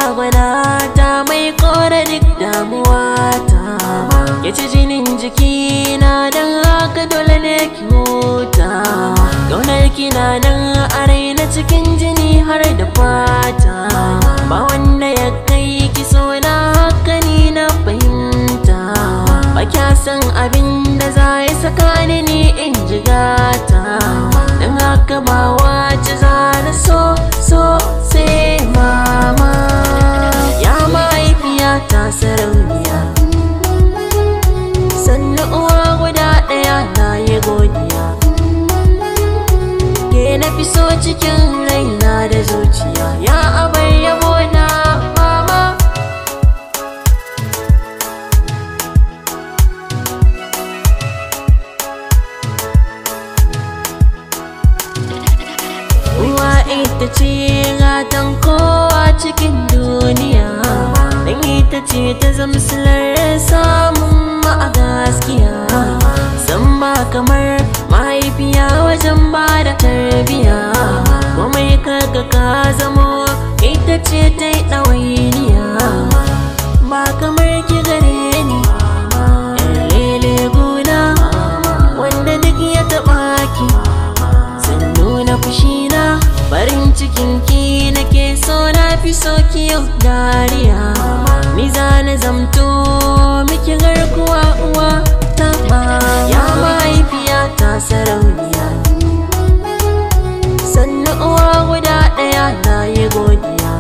gwanata mai kora duk damuwata. Ya ci jinin jikina don haka dole ne ki huta. Ƙaunar kina nan a raina cikin jini har da fata. Ba wanda ya kai ki so na haka ni na fahimta. Ba kya san abin da za ya saka ni in jigata. Don haka ba wace za na so sai mama. Ya mahaifiya ta sarauniya, sannu uwa guda ɗaya na yi godiya. Ke na fi so cikin raina da zuciya, ya abar yabo na mama. Uwa ita ce gatan kowa cikin duniya, dan ita ce ta zamsilar samun ma a gaskiya. San ba kamar mahaifiya wajen ba da tarbiya, komai kaga ka zamo ita ce ta yi ɗawainiya. Ba kamar ki gare ni ƴan lele guna, wanda duk ya taɓa ki san nuna fushina. Farin cikin ki nake so, na fi so ki yau dariya. Ni za na zamto miki garkuwa uwa ta mama. Ya mahaifiya ta sarauniya, sannu uwa guda ɗaya na yi godiya.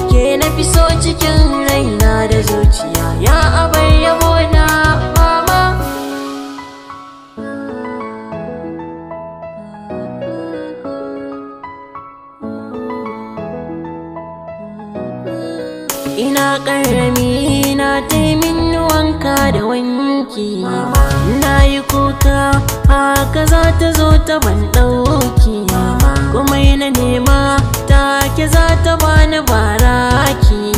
Ke na fi so cikin raina da zuciya, ya abar yabo na mama. Ina ƙarami na taimin wanka da wanki, na yi kuka haka za ta zo ta ban ɗauki. Kuma na nema take za ta bani baraki.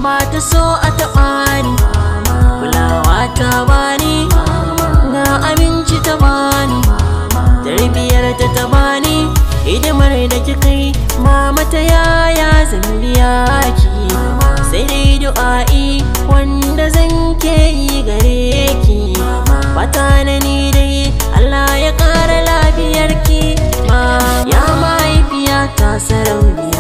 Ba ta so a taɓa ni, kulawa ta bani, ga abinci ta bani, tarbiyar ta bani. Hidimar da kika yi mama, ta yaya zan biya ki? Sai dai du'a'i wanda zan ke yi gare ki. Fata na ni dai Allah ya ƙara lafiyarki. Ya mahaifiya ta sarauniya,